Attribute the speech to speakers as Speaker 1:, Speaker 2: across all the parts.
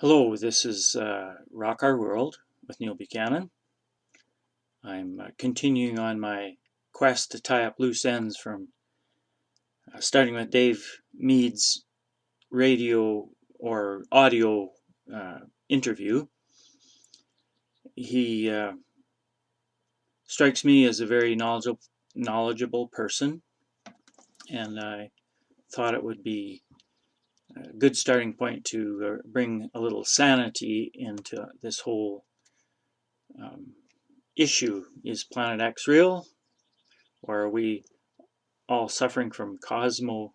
Speaker 1: Hello, this is Rock Our World with Neil Buchanan. I'm continuing on my quest to tie up loose ends from starting with Dave Mead's radio or audio interview. He strikes me as a very knowledgeable person, and I thought it would be a good starting point to bring a little sanity into this whole um, issue. Is Planet X real? Or are we all suffering from cosmophobia?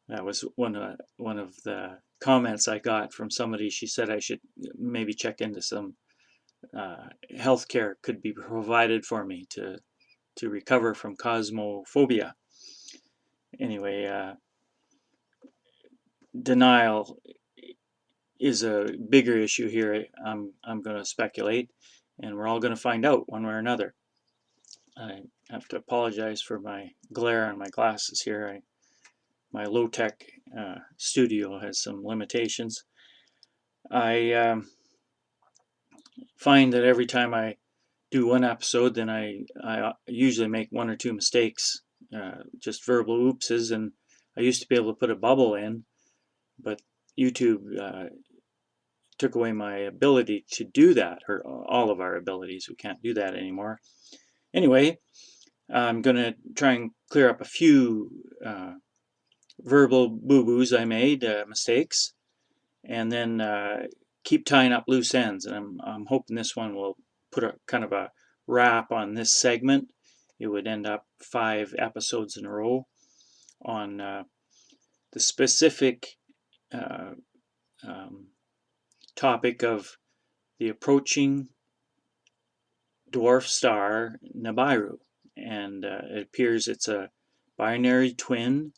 Speaker 1: That was one of the comments I got from somebody. She said I should maybe check into some health care could be provided for me to recover from cosmophobia. Anyway, denial is a bigger issue here. I'm going to speculate, and we're all going to find out one way or another. I have to apologize for my glare on my glasses here. My low-tech studio has some limitations. I find that every time I do one episode, then I usually make one or two mistakes, just verbal oopses, and I used to be able to put a bubble in, but YouTube took away my ability to do that, or all of our abilities. We can't do that anymore. Anyway, I'm going to try and clear up a few verbal boo-boos I made, mistakes, and then keep tying up loose ends. And I'm hoping this one will put a kind of a wrap on this segment. It would end up 5 episodes in a row on the specific uh, um, topic of the approaching dwarf star Nibiru. And it appears it's a binary twin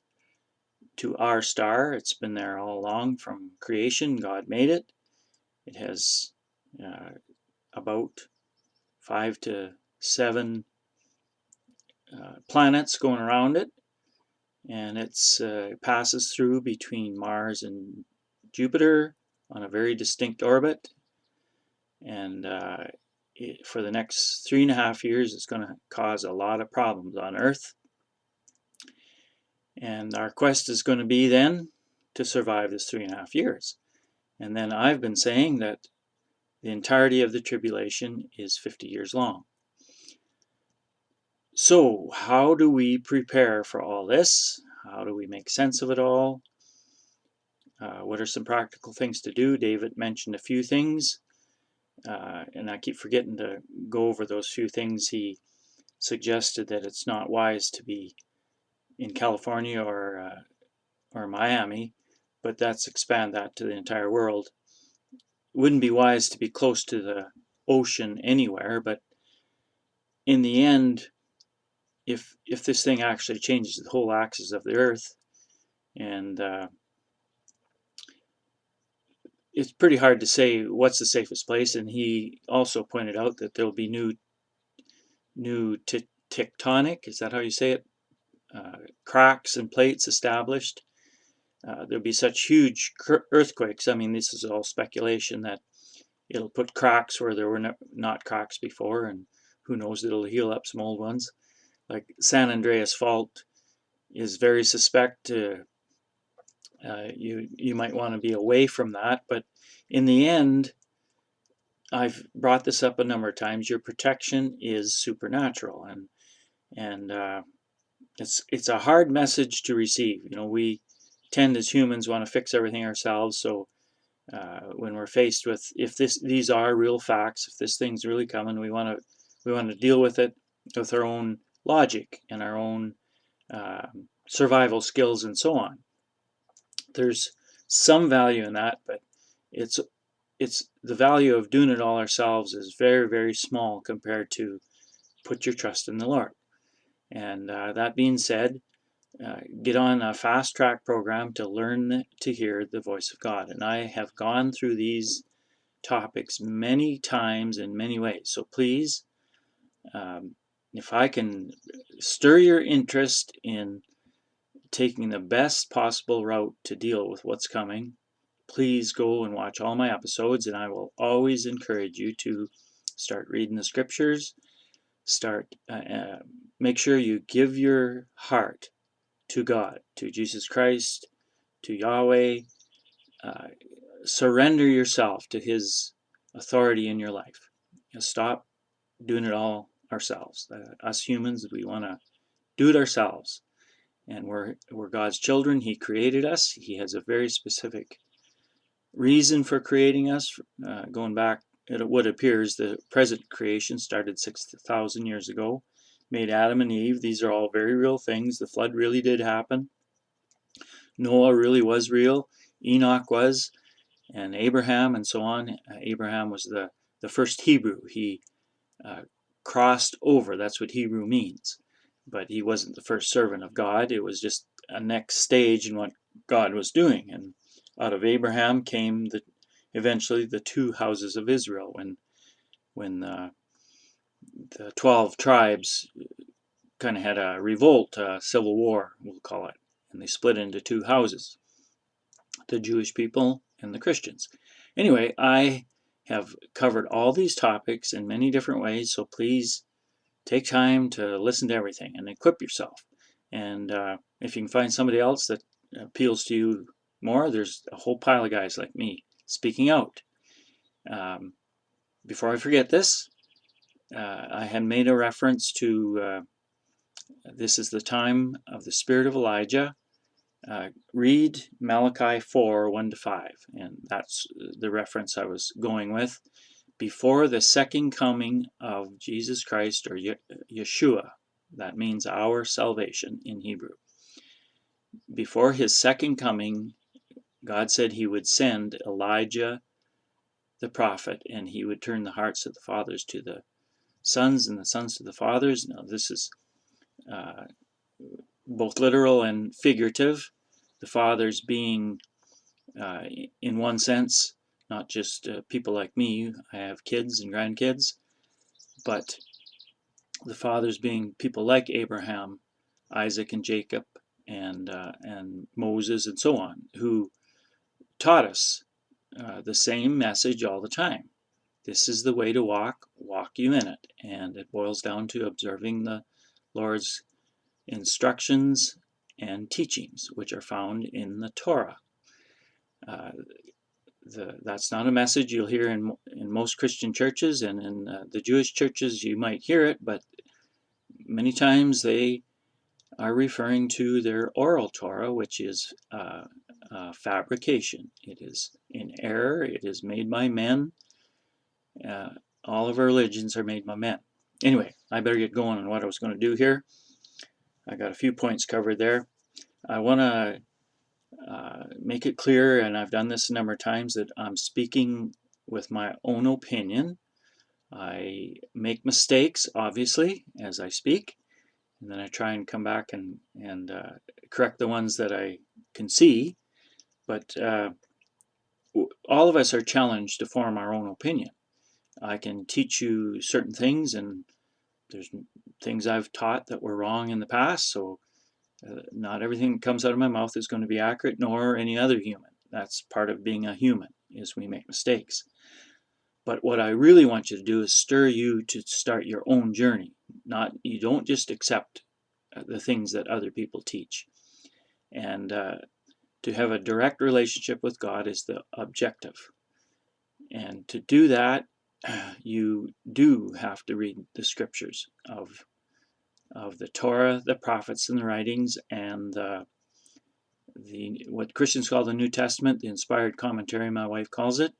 Speaker 1: to our star. It's been there all along from creation. God made it. It has about 5 to 7 planets going around it, and it passes through between Mars and Jupiter on a very distinct orbit. And for the next 3.5 years, it's going to cause a lot of problems on Earth. And our quest is going to be then to survive this 3.5 years. And then I've been saying that the entirety of the tribulation is 50 years long. So, how do we prepare for all this? How do we make sense of it all? What are some practical things to do? David mentioned a few things, and I keep forgetting to go over those few things. He suggested that it's not wise to be in California or Miami, but let's expand that to the entire world. It wouldn't be wise to be close to the ocean anywhere, but in the end, if this thing actually changes the whole axis of the Earth, and it's pretty hard to say what's the safest place. And he also pointed out that there'll be new tectonic, is that how you say it? Cracks and plates established. There'll be such huge earthquakes. I mean, this is all speculation that it'll put cracks where there were not cracks before, and who knows, it'll heal up some old ones. Like San Andreas Fault is very suspect. You might want to be away from that, but in the end, I've brought this up a number of times. Your protection is supernatural, and it's a hard message to receive. You know, we tend as humans want to fix everything ourselves. So when we're faced with if these are real facts, if this thing's really coming, we want to deal with it with our own logic and our own survival skills and so on. There's some value in that, but it's the value of doing it all ourselves is very, very small compared to put your trust in the Lord. And that being said, get on a fast track program to learn to hear the voice of God. And I have gone through these topics many times in many ways. So please, if I can stir your interest in taking the best possible route to deal with what's coming, please go and watch all my episodes, and I will always encourage you to start reading the scriptures. Make sure you give your heart to God, to Jesus Christ, to Yahweh. Surrender yourself to His authority in your life. Stop doing it all ourselves. Us humans, we want to do it ourselves. And we're God's children. He created us. He has a very specific reason for creating us. Going back, what appears the present creation started 6,000 years ago, made Adam and Eve. These are all very real things. The flood really did happen. Noah really was real. Enoch was, and Abraham, and so on. Abraham was the first Hebrew. He crossed over. That's what Hebrew means. But he wasn't the first servant of God. It was just a next stage in what God was doing. And out of Abraham came eventually the two houses of Israel. When the 12 tribes kind of had a revolt, a civil war, we'll call it, and they split into two houses, the Jewish people and the Christians. Anyway, I have covered all these topics in many different ways, so please take time to listen to everything and equip yourself. And if you can find somebody else that appeals to you more, there's a whole pile of guys like me speaking out. Before I forget this, I had made a reference to this is the time of the spirit of Elijah. Read Malachi 4, 1-5, and that's the reference I was going with. Before the second coming of Jesus Christ, or Yeshua, that means our salvation in Hebrew. Before his second coming, God said he would send Elijah the prophet, and he would turn the hearts of the fathers to the sons and the sons to the fathers. Now, this is both literal and figurative. The fathers being, in one sense, not just people like me. I have kids and grandkids, but the fathers being people like Abraham, Isaac, and Jacob, and Moses, and so on, who taught us the same message all the time. This is the way to walk you in it. And it boils down to observing the Lord's instructions and teachings, which are found in the Torah. That's not a message you'll hear in most Christian churches, and in the Jewish churches you might hear it, but many times they are referring to their oral Torah, which is fabrication. It is in error. It is made by men. All of our religions are made by men. Anyway, I better get going on what I was going to do here. I got a few points covered there. I want to make it clear, and I've done this a number of times, that I'm speaking with my own opinion. I make mistakes, obviously, as I speak, and then I try and come back and correct the ones that I can see. But all of us are challenged to form our own opinion. I can teach you certain things, and there's things I've taught that were wrong in the past, so not everything that comes out of my mouth is going to be accurate, nor any other human. That's part of being a human, is we make mistakes. But what I really want you to do is stir you to start your own journey. You don't just accept the things that other people teach. And to have a direct relationship with God is the objective. And to do that, you do have to read the scriptures of the Torah, the prophets, and the writings, and what Christians call the New Testament, the inspired commentary, my wife calls it,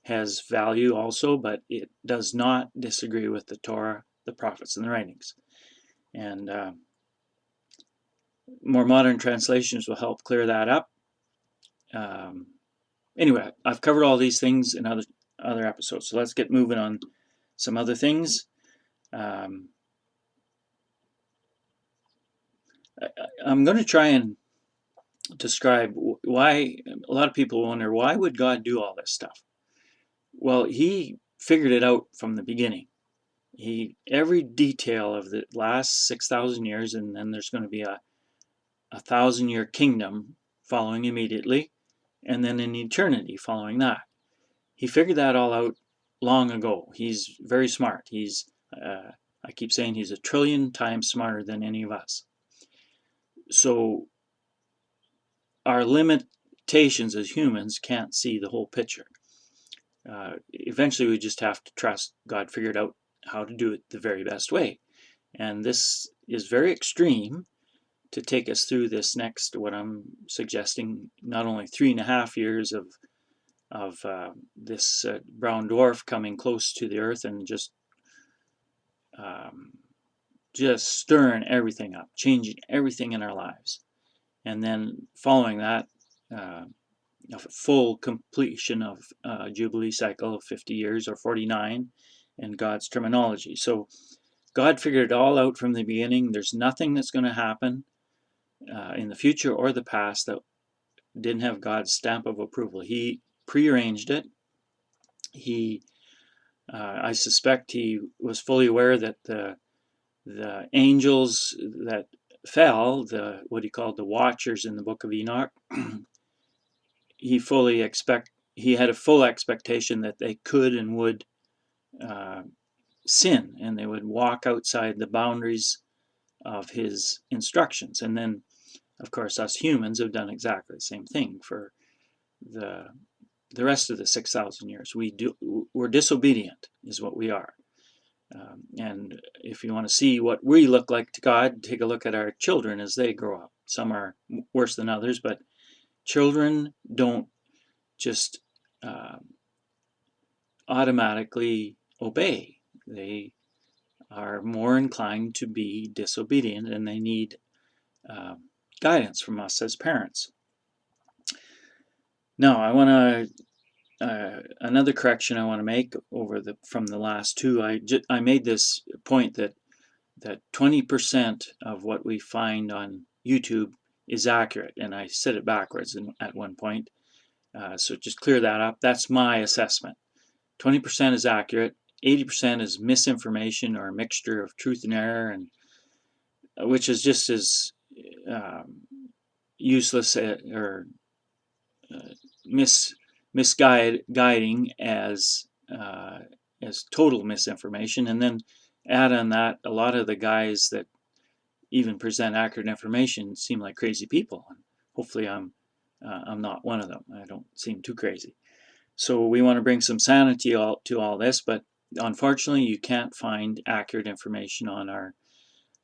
Speaker 1: has value also, but it does not disagree with the Torah, the prophets, and the writings. And more modern translations will help clear that up. Anyway, I've covered all these things in other episodes, so let's get moving on some other things. I'm going to try and describe why a lot of people wonder, why would God do all this stuff? Well, he figured it out from the beginning. Every detail of the last 6,000 years, and then there's going to be a 1,000-year kingdom following immediately, and then an eternity following that. He figured that all out long ago. He's very smart. I keep saying he's 1,000,000,000,000 times smarter than any of us. So our limitations as humans can't see the whole picture. Eventually we just have to trust God figured out how to do it the very best way. And this is very extreme to take us through this next, what I'm suggesting, not only 3.5 years of this brown dwarf coming close to the Earth and just stirring everything up, changing everything in our lives. And then following that, a full completion of Jubilee cycle of 50 years or 49 in God's terminology. So God figured it all out from the beginning. There's nothing that's going to happen in the future or the past that didn't have God's stamp of approval. He prearranged it. I suspect he was fully aware that the angels that fell, what he called the watchers in the book of Enoch, he had a full expectation that they could and would sin, and they would walk outside the boundaries of his instructions. And then, of course, us humans have done exactly the same thing for the rest of the 6,000 years. We're disobedient, is what we are. And if you want to see what we look like to God, take a look at our children as they grow up. Some are worse than others, but children don't just automatically obey. They are more inclined to be disobedient, and they need guidance from us as parents. Now, I want to another correction I want to make from the last two. I made this point that 20% of what we find on YouTube is accurate, and I said it backwards at one point. So just clear that up. That's my assessment. 20% is accurate. 80% is misinformation or a mixture of truth and error, and which is just as useless or misguiding as total misinformation. And then add on that, a lot of the guys that even present accurate information seem like crazy people. Hopefully I'm not one of them. I don't seem too crazy. So we want to bring some sanity to all this, but unfortunately you can't find accurate information on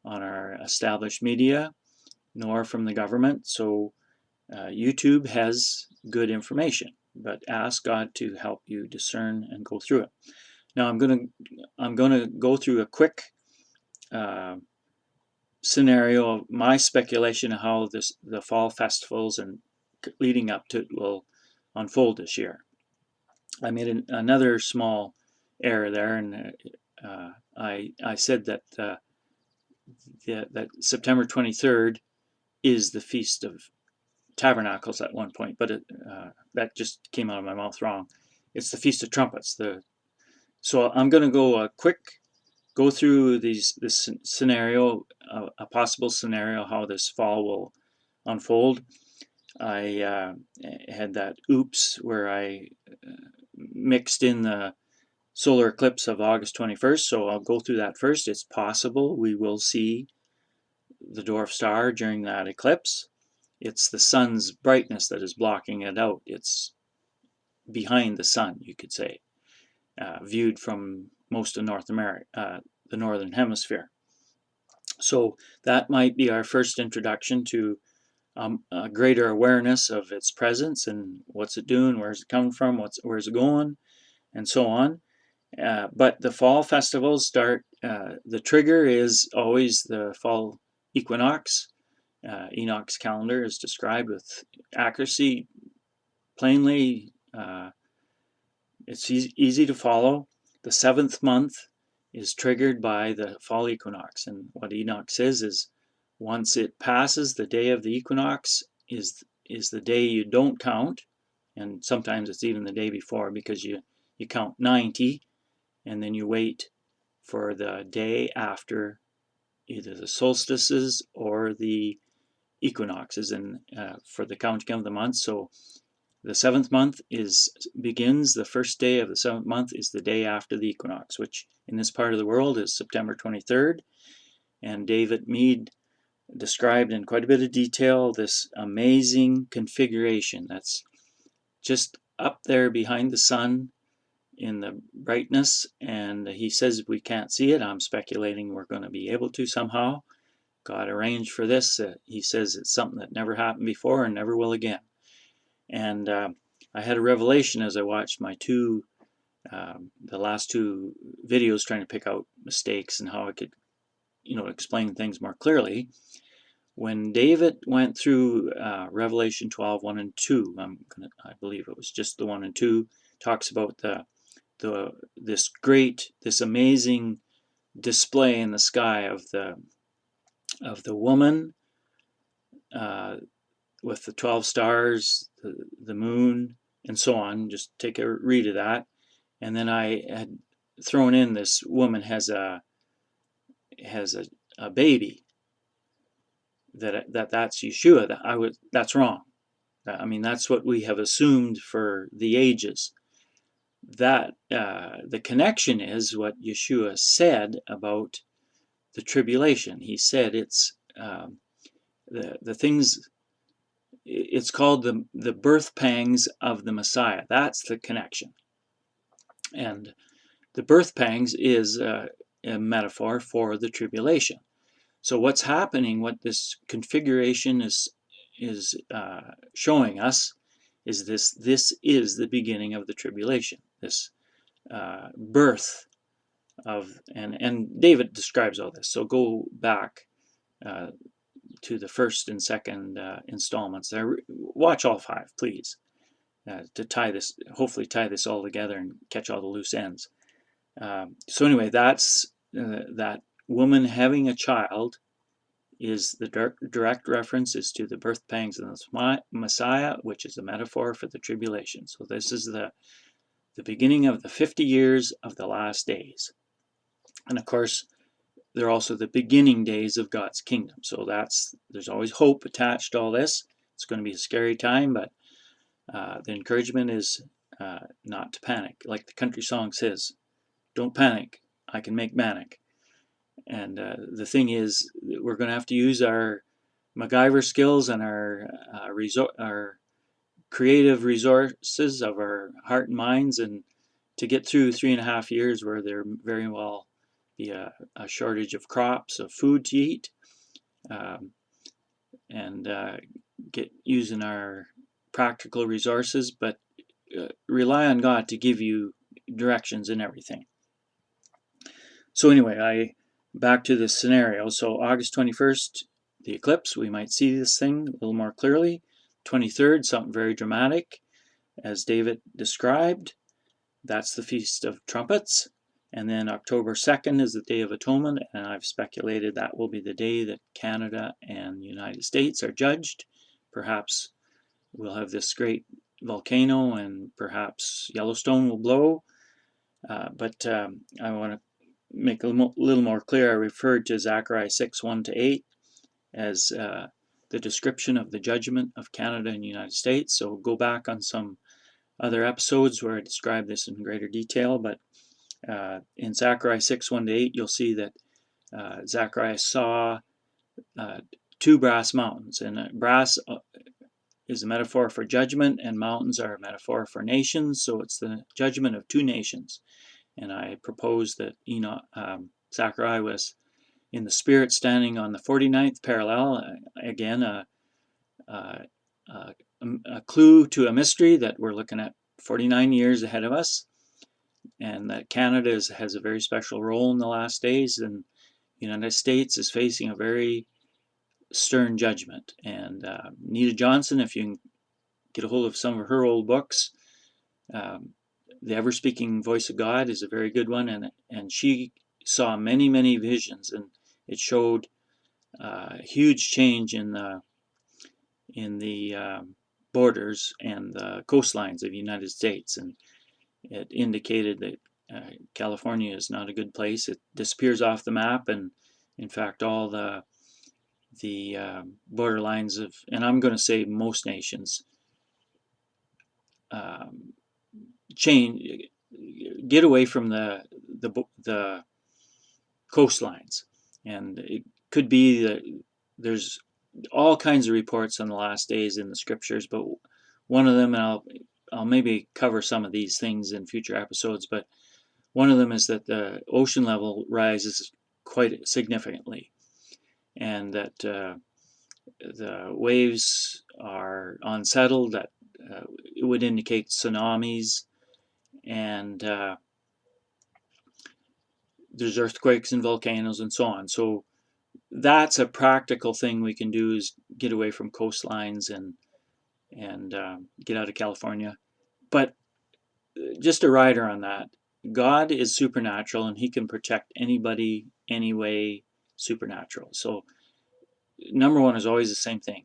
Speaker 1: our established media, nor from the government. So YouTube has good information, but ask God to help you discern and go through it. Now I'm going to go through a quick scenario of my speculation of how the fall festivals and leading up to it will unfold this year. I made another small error there, and I said that that September 23rd is the Feast of Tabernacles at one point, but that just came out of my mouth wrong. It's the Feast of Trumpets. So I'm going to go through this scenario, a possible scenario how this fall will unfold. I had that oops where I mixed in the solar eclipse of August 21st, so I'll go through that first. It's possible we will see the dwarf star during that eclipse. It's the sun's brightness that is blocking it out. It's behind the sun, you could say, viewed from most of North America, the northern hemisphere. So that might be our first introduction to a greater awareness of its presence and what's it doing, where's it coming from, where's it going, and so on. But the fall festivals start, the trigger is always the fall equinox. Enoch's calendar is described with accuracy, plainly. It's easy to follow. The 7th month is triggered by the fall equinox, and what Enoch says is once it passes the day of the equinox is the day you don't count, and sometimes it's even the day before because you count 90 and then you wait for the day after either the solstices or the equinoxes and for the counting of the months. So the seventh month begins, the first day of the seventh month is the day after the equinox, which in this part of the world is September 23rd. And David Mead described in quite a bit of detail this amazing configuration that's just up there behind the sun in the brightness. And he says we can't see it. I'm speculating we're going to be able to somehow. God arranged for this. He says it's something that never happened before and never will again. And I had a revelation as I watched my the last two videos, trying to pick out mistakes and how I could, explain things more clearly. When David went through Revelation 12, 1 and 2, I believe it was just the 1 and 2, talks about this amazing display in the sky of the woman with the 12 stars, the moon, and so on. Just take a read of that. And then I had thrown in this woman has a baby. That's Yeshua. That's wrong. I mean, that's what we have assumed for the ages. That the connection is what Yeshua said about the tribulation. He said it's the things. It's called the birth pangs of the Messiah. That's the connection. And the birth pangs is a metaphor for the tribulation. So what's happening, what this configuration is showing us, is this is the beginning of the tribulation. This birth of, and David describes all this. So go back to the first and second installments there. Watch all 5, please, to hopefully tie this all together and catch all the loose ends. So anyway, that's that woman having a child is the direct reference is to the birth pangs of the Messiah, which is a metaphor for the tribulation. So this is the beginning of the 50 years of the last days. And of course, they're also the beginning days of God's kingdom. So there's always hope attached to all this. It's going to be a scary time, but the encouragement is not to panic. Like the country song says, don't panic, I can make manic. And the thing is, we're going to have to use our MacGyver skills and our creative resources of our heart and minds, and to get through 3.5 years where there very well be a shortage of crops, of food to eat, and get using our practical resources, but rely on God to give you directions in everything. So anyway, back to this scenario. So August 21st, the eclipse, we might see this thing a little more clearly. 23rd, something very dramatic, as David described. That's the Feast of Trumpets. And then October 2nd is the Day of Atonement, and I've speculated that will be the day that Canada and the United States are judged. Perhaps we'll have this great volcano, and perhaps Yellowstone will blow. But I want to make a little more clear. I referred to Zechariah 6, 1-8 as the description of the judgment of Canada and the United States. So go back on some other episodes where I describe this in greater detail. But in Zechariah 6, 1-8, you'll see that Zechariah saw 2 brass mountains. And brass is a metaphor for judgment, and mountains are a metaphor for nations. So it's the judgment of 2 nations. And I propose that Zechariah was in the spirit standing on the 49th parallel. Again, a clue to a mystery that we're looking at 49 years ahead of us, and that Canada has a very special role in the last days, and the United States is facing a very stern judgment. And Nita Johnson, if you can get a hold of some of her old books, The Ever-Speaking Voice of God is a very good one, and she saw many, many visions, and it showed a huge change in the borders and the coastlines of the United States, and it indicated that California is not a good place. It disappears off the map, and in fact all the borderlines of, and I'm going to say most nations, change, get away from the coastlines, and it could be that there's all kinds of reports on the last days in the scriptures, but one of them, and I'll maybe cover some of these things in future episodes, but one of them is that the ocean level rises quite significantly, and that the waves are unsettled, that it would indicate tsunamis, and there's earthquakes and volcanoes and so on. So that's a practical thing we can do, is get away from coastlines and get out of California. But just a rider on that, God is supernatural and he can protect anybody, anyway, supernatural. So number one is always the same thing.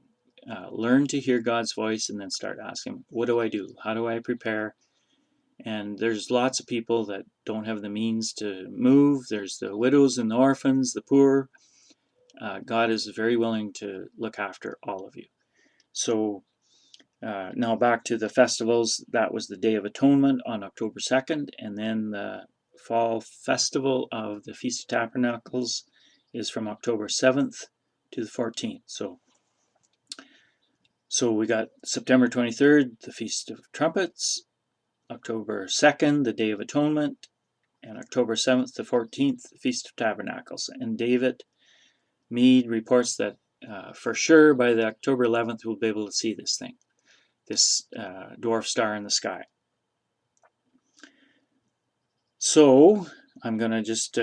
Speaker 1: Learn to hear God's voice and then start asking, what do I do? How do I prepare? And there's lots of people that don't have the means to move. There's the widows and the orphans, the poor. God is very willing to look after all of you. So now back to the festivals. That was the Day of Atonement on October 2nd, and then the fall festival of the Feast of Tabernacles is from October 7th to the 14th. So we got September 23rd, the Feast of Trumpets, October 2nd, the Day of Atonement, and October 7th to 14th, the Feast of Tabernacles. And David Meade reports that for sure by the October 11th we'll be able to see this thing, this dwarf star in the sky. So I'm going to just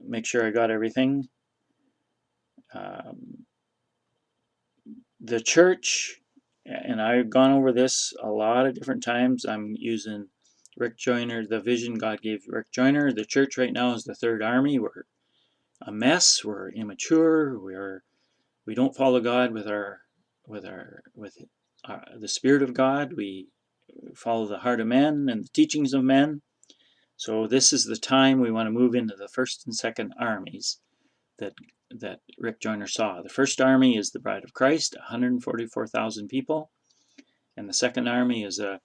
Speaker 1: make sure I got everything. The church, and I've gone over this a lot of different times. I'm using Rick Joyner, the vision God gave Rick Joyner. The church right now is the Third Army. We're a mess. We're immature. We don't follow God with the Spirit of God. We follow the heart of men and the teachings of men. So this is the time we want to move into the first and second armies that Rick Joyner saw. The first army is the Bride of Christ, 144,000 people, and the second army is a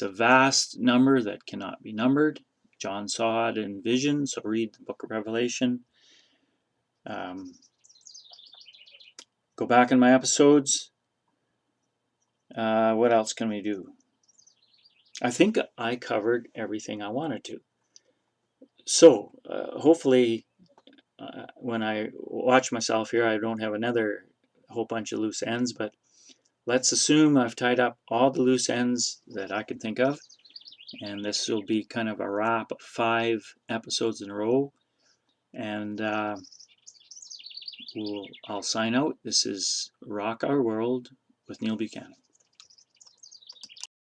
Speaker 1: vast number that cannot be numbered. John saw it in vision, so read the book of Revelation. Go back in my episodes. What else can we do? I think I covered everything I wanted to. So hopefully when I watch myself here, I don't have another whole bunch of loose ends, but let's assume I've tied up all the loose ends that I can think of, and this will be kind of a wrap of 5 episodes in a row, and I'll sign out. This is Rock Our World with Neil Buchanan.